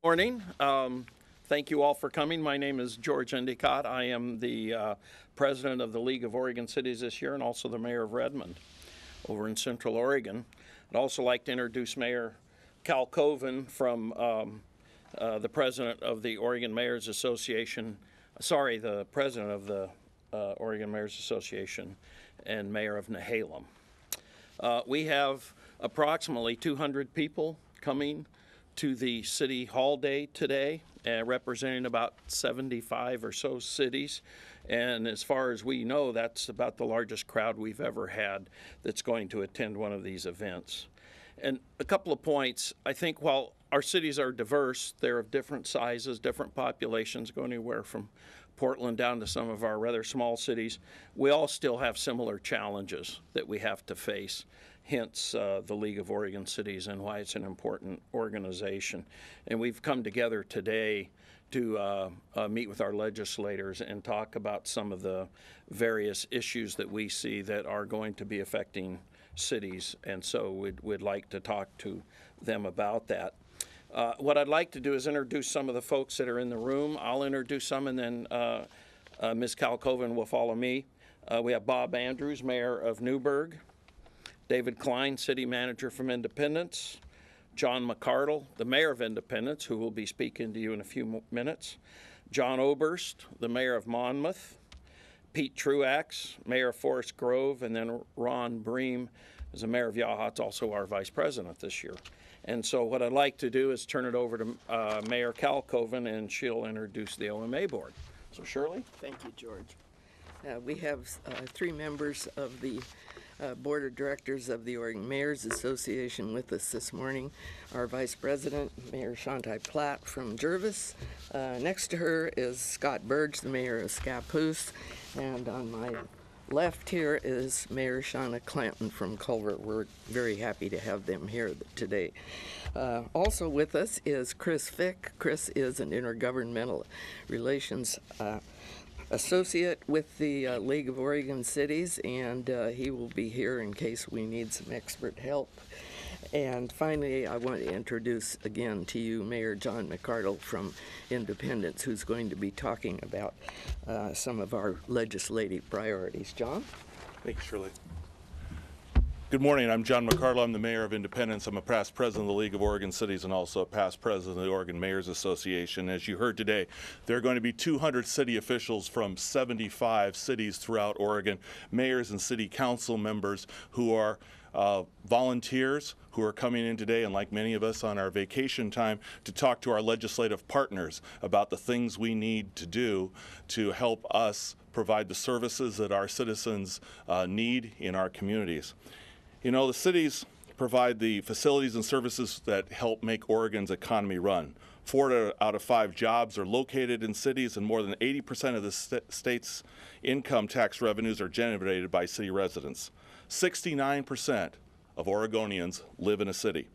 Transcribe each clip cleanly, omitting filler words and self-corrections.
Morning. Thank you all for coming. My name is George Endicott. I am the president of the League of Oregon Cities this year and also the mayor of Redmond over in Central Oregon. I'd also like to introduce Mayor Cal Coven from the president of the Oregon Mayors Association, the president of the Oregon Mayors Association and mayor of Nehalem. We have approximately 200 people coming to the City Hall Day today, representing about 75 or so cities. And as far as we know, that's about the largest crowd we've ever had that's going to attend one of these events. And a couple of points. I think while our cities are diverse, they're of different sizes, different populations, going anywhere from Portland down to some of our rather small cities. We all still have similar challenges that we have to face. Hence the League of Oregon Cities and why it's an important organization. And we've come together today to meet with our legislators and talk about some of the various issues that we see that are going to be affecting cities. And so we'd like to talk to them about that. What I'd like to do is introduce some of the folks that are in the room. I'll introduce some, and then Ms. Cal Coven will follow me. We have Bob Andrews, Mayor of Newburgh. David Klein, City Manager from Independence. John McArdle, the Mayor of Independence, who will be speaking to you in a few minutes. John Oberst, the Mayor of Monmouth. Pete Truax, Mayor of Forest Grove, and then Ron Bream is the Mayor of Yachats, also our Vice President this year. And so what I'd like to do is turn it over to Mayor Cal Coven, and she'll introduce the OMA board. So Shirley? Thank you, George. We have three members of the Board of Directors of the Oregon Mayors Association with us this morning. Our Vice President, Mayor Shantai Platt from Jervis. Next to her is Scott Burge, the Mayor of Scappoose. And on my left here is Mayor Shauna Clanton from Culver. We're very happy to have them here today. Also with us is Chris Fick. Chris is an intergovernmental relations associate with the League of Oregon Cities, and he will be here in case we need some expert help. And finally, I want to introduce again to you Mayor John McArdle from Independence, who's going to be talking about some of our legislative priorities. John? Thank you, Shirley. Good morning. I'm John McArdle. I'm the Mayor of Independence. I'm a past president of the League of Oregon Cities and also a past president of the Oregon Mayors Association. As you heard today, there are going to be 200 city officials from 75 cities throughout Oregon, mayors and city council members who are volunteers who are coming in today, and like many of us on our vacation time, to talk to our legislative partners about the things we need to do to help us provide the services that our citizens need in our communities. You know, the cities provide the facilities and services that help make Oregon's economy run. 4 out of 5 jobs are located in cities, and more than 80% of the state's income tax revenues are generated by city residents. 69% of Oregonians live in a city.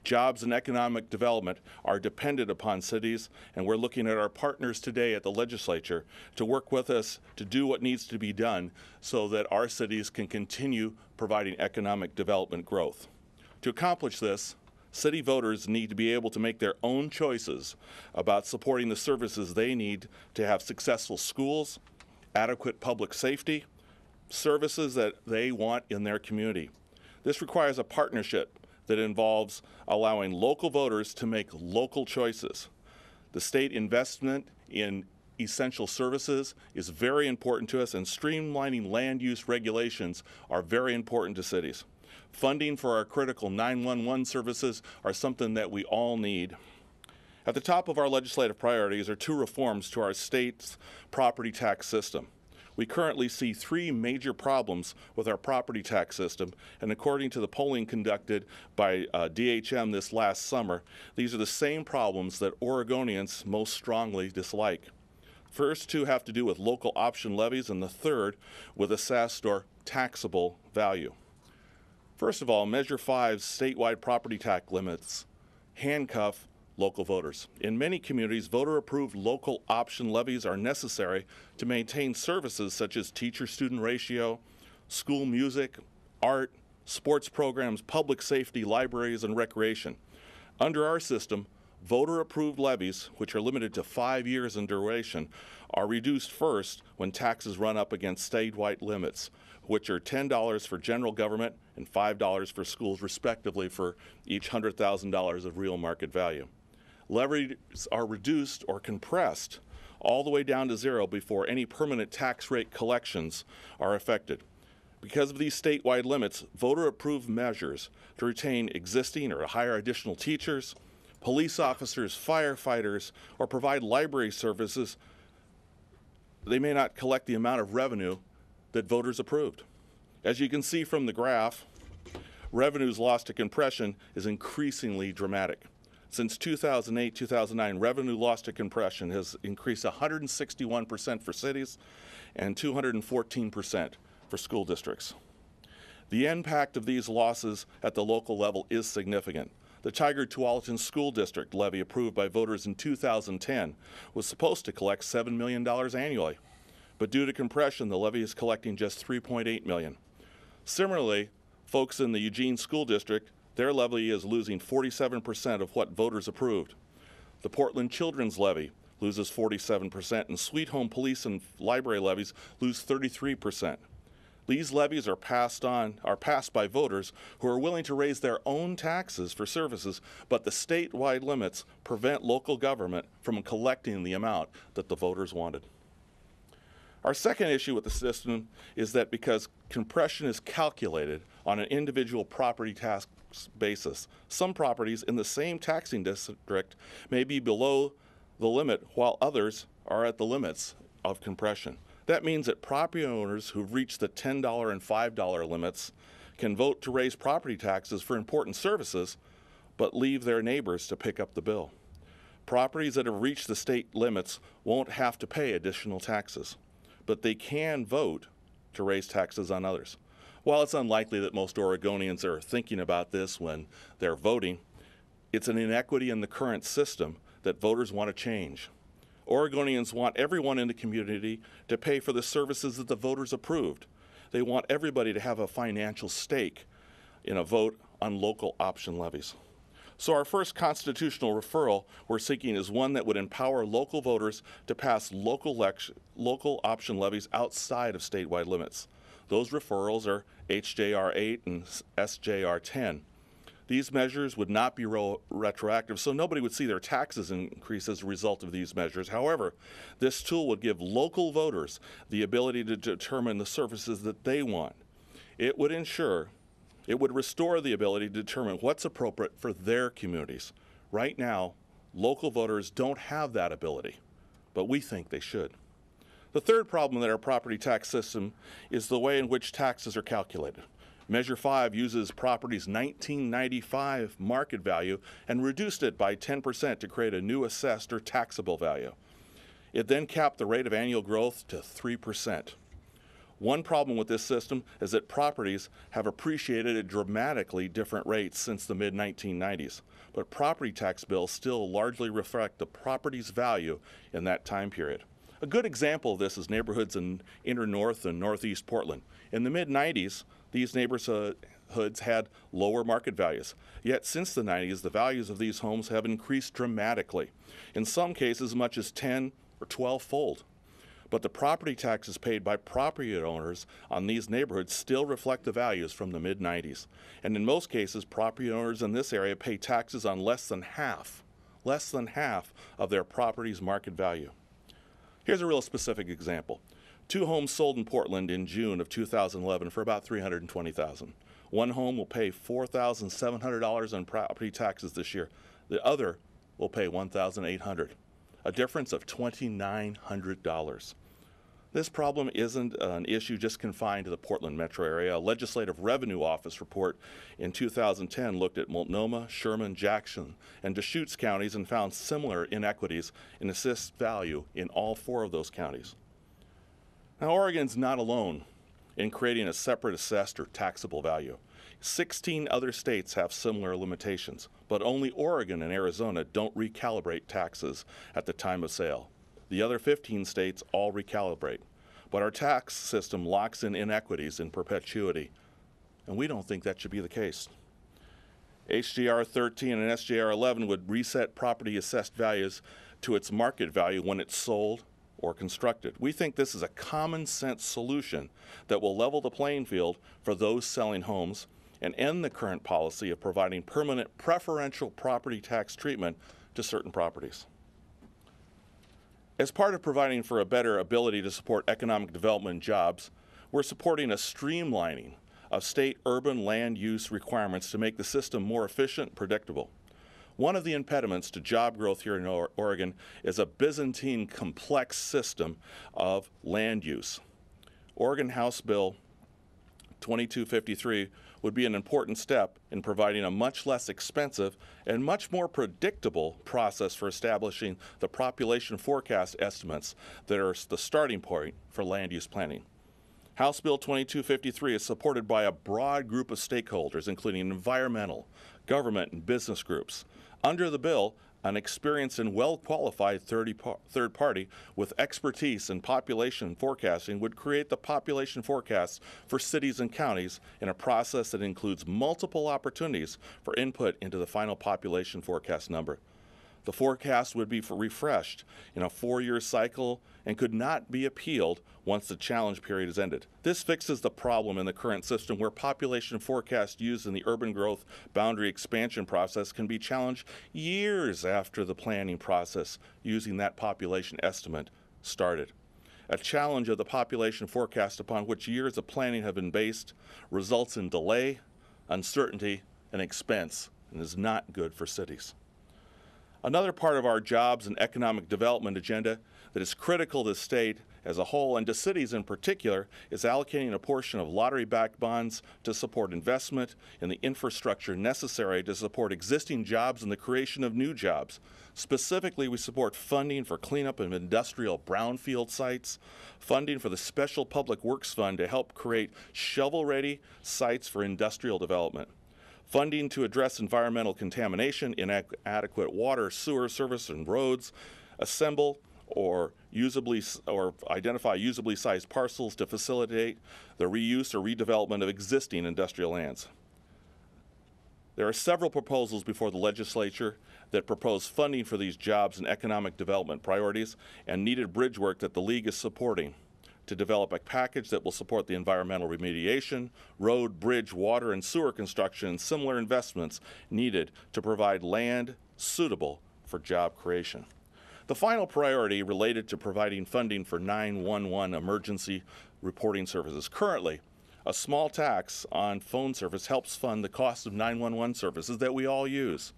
Jobs and economic development are dependent upon cities, and we're looking at our partners today at the legislature to work with us to do what needs to be done so that our cities can continue providing economic development growth. To accomplish this, city voters need to be able to make their own choices about supporting the services they need to have successful schools, adequate public safety, services that they want in their community. This requires a partnership that involves allowing local voters to make local choices. The state investment in essential services is very important to us, and streamlining land use regulations are very important to cities. Funding for our critical 911 services are something that we all need. At the top of our legislative priorities are 2 reforms to our state's property tax system. We currently see 3 major problems with our property tax system, and according to the polling conducted by DHM this last summer, these are the same problems that Oregonians most strongly dislike. First 2 have to do with local option levies, and the third with assessed or taxable value. First of all, Measure 5's statewide property tax limits handcuff local voters. In many communities, voter-approved local option levies are necessary to maintain services such as teacher-student ratio, school music, art, sports programs, public safety, libraries, and recreation. Under our system, Voter-approved levies, which are limited to 5 years in duration, are reduced first when taxes run up against statewide limits, which are $10 for general government and $5 for schools, respectively, for each $100,000 of real market value. Levies are reduced or compressed all the way down to zero before any permanent tax rate collections are affected. Because of these statewide limits, voter-approved measures to retain existing or to hire additional teachers, police officers, firefighters, or provide library services, they may not collect the amount of revenue that voters approved. As you can see from the graph, revenues lost to compression is increasingly dramatic. Since 2008-2009, revenue lost to compression has increased 161% for cities and 214% for school districts. The impact of these losses at the local level is significant. The Tigard-Tualatin School District levy approved by voters in 2010 was supposed to collect $7 million annually, but due to compression, the levy is collecting just $3.8 million. Similarly, folks in the Eugene School District, their levy is losing 47% of what voters approved. The Portland Children's levy loses 47%, and Sweet Home Police and Library levies lose 33%. These levies are passed by voters who are willing to raise their own taxes for services, but the statewide limits prevent local government from collecting the amount that the voters wanted. Our second issue with the system is that because compression is calculated on an individual property tax basis, some properties in the same taxing district may be below the limit while others are at the limits of compression. That means that property owners who've reached the $10 and $5 limits can vote to raise property taxes for important services, but leave their neighbors to pick up the bill. Properties that have reached the state limits won't have to pay additional taxes, but they can vote to raise taxes on others. While it's unlikely that most Oregonians are thinking about this when they're voting, it's an inequity in the current system that voters want to change. Oregonians want everyone in the community to pay for the services that the voters approved. They want everybody to have a financial stake in a vote on local option levies. So our first constitutional referral we're seeking is one that would empower local voters to pass local option levies outside of statewide limits. Those referrals are HJR 8 and SJR 10. These measures would not be retroactive, so nobody would see their taxes increase as a result of these measures. However, this tool would give local voters the ability to determine the services that they want. It would restore the ability to determine what's appropriate for their communities. Right now, local voters don't have that ability, but we think they should. The third problem in our property tax system is the way in which taxes are calculated. Measure 5 uses property's 1995 market value and reduced it by 10% to create a new assessed or taxable value. It then capped the rate of annual growth to 3%. One problem with this system is that properties have appreciated at dramatically different rates since the mid-1990s, but property tax bills still largely reflect the property's value in that time period. A good example of this is neighborhoods in inner north and northeast Portland. In the mid-90s, these neighborhoods had lower market values. Yet since the 90s, the values of these homes have increased dramatically, in some cases as much as 10 or 12-fold. But the property taxes paid by property owners on these neighborhoods still reflect the values from the mid-90s. And in most cases, property owners in this area pay taxes on less than half of their property's market value. Here's a real specific example. 2 homes sold in Portland in June of 2011 for about $320,000. One home will pay $4,700 on property taxes this year. The other will pay $1,800, a difference of $2,900. This problem isn't an issue just confined to the Portland metro area. A Legislative Revenue Office report in 2010 looked at Multnomah, Sherman, Jackson, and Deschutes counties and found similar inequities in assessed value in all 4 of those counties. Now, Oregon's not alone in creating a separate assessed or taxable value. 16 other states have similar limitations, but only Oregon and Arizona don't recalibrate taxes at the time of sale. The other 15 states all recalibrate, but our tax system locks in inequities in perpetuity, and we don't think that should be the case. HJR 13 and SJR 11 would reset property assessed values to its market value when it's sold or constructed. We think this is a common sense solution that will level the playing field for those selling homes and end the current policy of providing permanent preferential property tax treatment to certain properties. As part of providing for a better ability to support economic development and jobs, we're supporting a streamlining of state urban land use requirements to make the system more efficient and predictable. One of the impediments to job growth here in Oregon is a Byzantine complex system of land use. Oregon House Bill 2253 would be an important step in providing a much less expensive and much more predictable process for establishing the population forecast estimates that are the starting point for land use planning. House Bill 2253 is supported by a broad group of stakeholders, including environmental, government, and business groups. Under the bill, an experienced and well-qualified third party with expertise in population forecasting would create the population forecasts for cities and counties in a process that includes multiple opportunities for input into the final population forecast number. The forecast would be refreshed in a 4-year cycle and could not be appealed once the challenge period is ended. This fixes the problem in the current system where population forecasts used in the urban growth boundary expansion process can be challenged years after the planning process using that population estimate started. A challenge of the population forecast upon which years of planning have been based results in delay, uncertainty, and expense, and is not good for cities. Another part of our jobs and economic development agenda that is critical to the state as a whole and to cities in particular is allocating a portion of lottery-backed bonds to support investment in the infrastructure necessary to support existing jobs and the creation of new jobs. Specifically, we support funding for cleanup of industrial brownfield sites, funding for the Special Public Works Fund to help create shovel-ready sites for industrial development, funding to address environmental contamination, inadequate water, sewer service, and roads, assemble or identify usably sized parcels to facilitate the reuse or redevelopment of existing industrial lands. There are several proposals before the legislature that propose funding for these jobs and economic development priorities and needed bridge work that the League is supporting to develop a package that will support the environmental remediation, road, bridge, water, and sewer construction, and similar investments needed to provide land suitable for job creation. The final priority related to providing funding for 911 emergency reporting services. Currently, a small tax on phone service helps fund the cost of 911 services that we all use.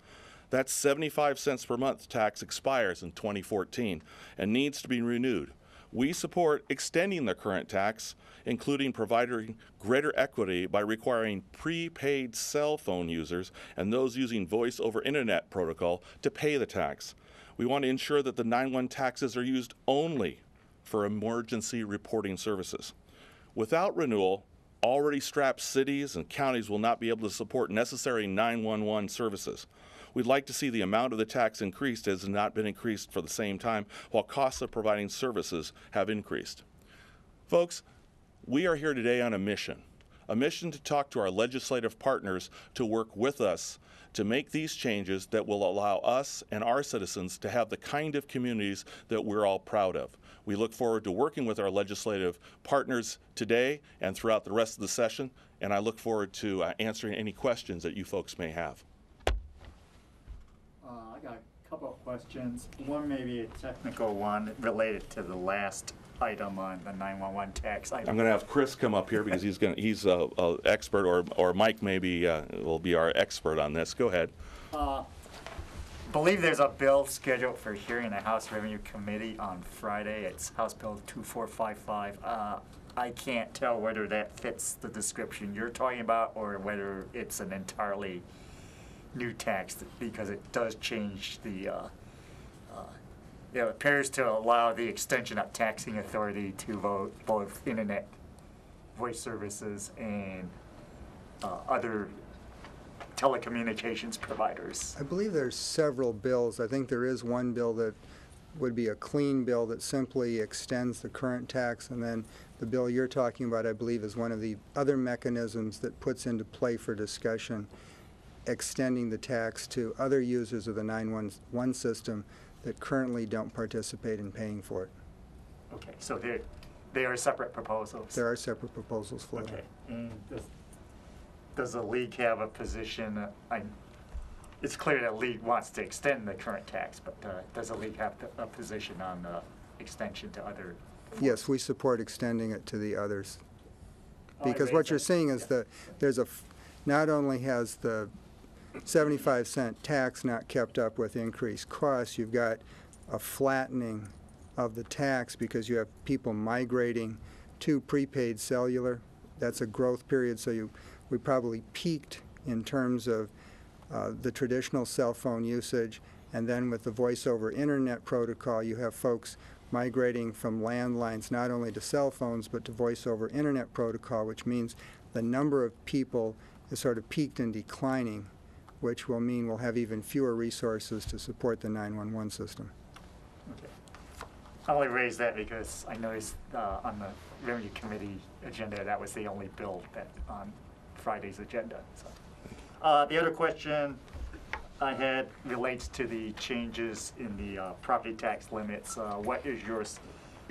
That 75 cents per month tax expires in 2014 and needs to be renewed. We support extending the current tax, including providing greater equity by requiring prepaid cell phone users and those using voice over internet protocol to pay the tax. We want to ensure that the 911 taxes are used only for emergency reporting services. Without renewal, already strapped cities and counties will not be able to support necessary 911 services. We'd like to see the amount of the tax increased as has not been increased for the same time, while costs of providing services have increased. Folks, we are here today on a mission to talk to our legislative partners to work with us to make these changes that will allow us and our citizens to have the kind of communities that we're all proud of. We look forward to working with our legislative partners today and throughout the rest of the session, and I look forward to answering any questions that you folks may have. I got a couple of questions. One may be a technical one related to the last item on the 911 tax item. I'm going to have Chris come up here because he's a expert, or Mike maybe will be our expert on this. Go ahead. Believe there's a bill scheduled for hearing in the House Revenue Committee on Friday. It's House Bill 2455. I can't tell whether that fits the description you're talking about or whether it's an entirely new tax, because it does change the it appears to allow the extension of taxing authority to vote both internet voice services and other telecommunications providers. I believe there's several bills. I think there is one bill that would be a clean bill that simply extends the current tax, and then the bill you're talking about, I believe, is one of the other mechanisms that puts into play for discussion. extending the tax to other users of the 911 system that currently don't participate in paying for it. Okay, so they are separate proposals? There are separate proposals for Okay, that. and does the league have a position? It's clear that league wants to extend the current tax, but does the league have a position on the extension to other? Yes, we support extending it to the others. Oh, I Because raised what you're that. seeing is Yeah. that not only has the 75-cent tax not kept up with increased costs, you've got a flattening of the tax because you have people migrating to prepaid cellular. That's a growth period, so we probably peaked in terms of the traditional cell phone usage, and then with the voice over internet protocol, you have folks migrating from landlines not only to cell phones but to voice over internet protocol, which means the number of people is sort of peaked and declining, which will mean we'll have even fewer resources to support the 911 system. Okay. I only raised that because I noticed on the Revenue Committee agenda, that was the only bill that on Friday's agenda. So, the other question I had relates to the changes in the property tax limits. What is yours?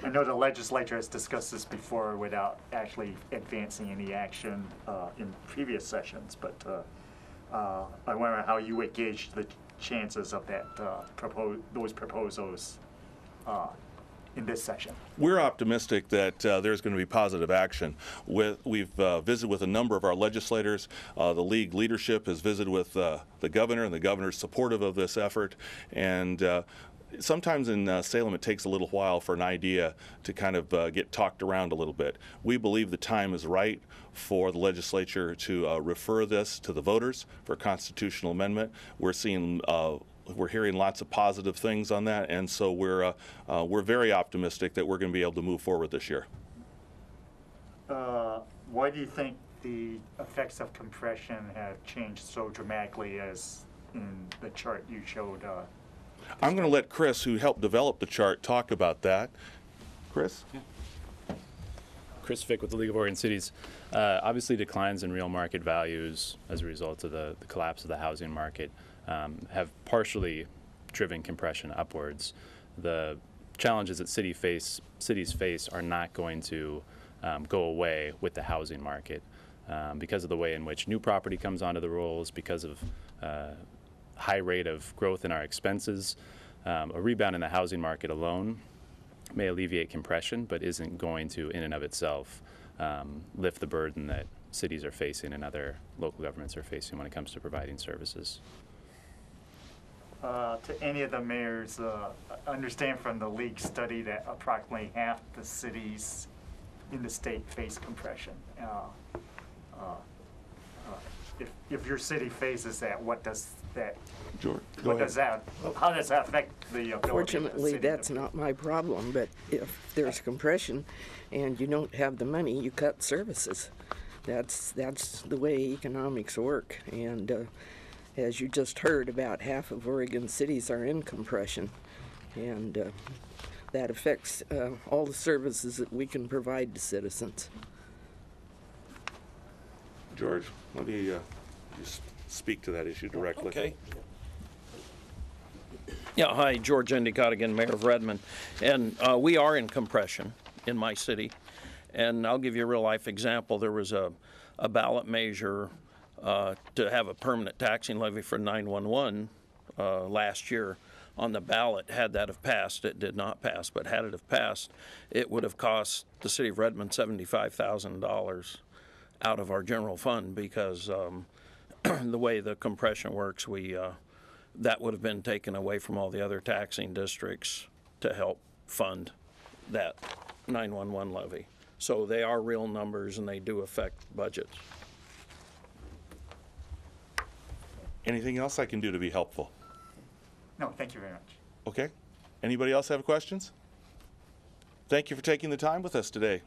I know the legislature has discussed this before without actually advancing any action in previous sessions, but I wonder how you would gauge the chances of that those proposals in this session. We're optimistic that there's going to be positive action. We've visited with a number of our legislators. The league leadership has visited with the governor, and the governor's supportive of this effort. And sometimes in Salem it takes a little while for an idea to kind of get talked around a little bit. We believe the time is right for the legislature to refer this to the voters for a constitutional amendment. We're hearing lots of positive things on that, and so we're very optimistic that we're going to be able to move forward this year. Why do you think the effects of compression have changed so dramatically as in the chart you showed? I'm going to let Chris, who helped develop the chart, talk about that. Chris? Chris Fick with the League of Oregon Cities. Obviously, declines in real market values as a result of the collapse of the housing market have partially driven compression upwards. The challenges that cities face are not going to go away with the housing market because of the way in which new property comes onto the rolls, because of high rate of growth in our expenses. A rebound in the housing market alone may alleviate compression, but isn't going to, in and of itself, lift the burden that cities are facing and other local governments are facing when it comes to providing services. To any of the mayors, understand from the league study that approximately half the cities in the state face compression. If your city faces that, what does that? George, How does that affect the ability of the Fortunately, city that's not my problem, but if there's compression and you don't have the money, you cut services. That's the way economics work. And as you just heard, about half of Oregon cities are in compression. And that affects all the services that we can provide to citizens. George, let me just speak to that issue directly. Okay. Yeah, hi, George Endicott again, Mayor of Redmond. And we are in compression in my city. And I'll give you a real-life example. There was a ballot measure to have a permanent taxing levy for 911 last year on the ballot. Had that have passed, it did not pass, but had it have passed, it would have cost the city of Redmond $75,000 out of our general fund because the way the compression works, that would have been taken away from all the other taxing districts to help fund that 911 levy. So they are real numbers and they do affect budgets. Anything else I can do to be helpful? No, thank you very much. Okay. Anybody else have questions? Thank you for taking the time with us today.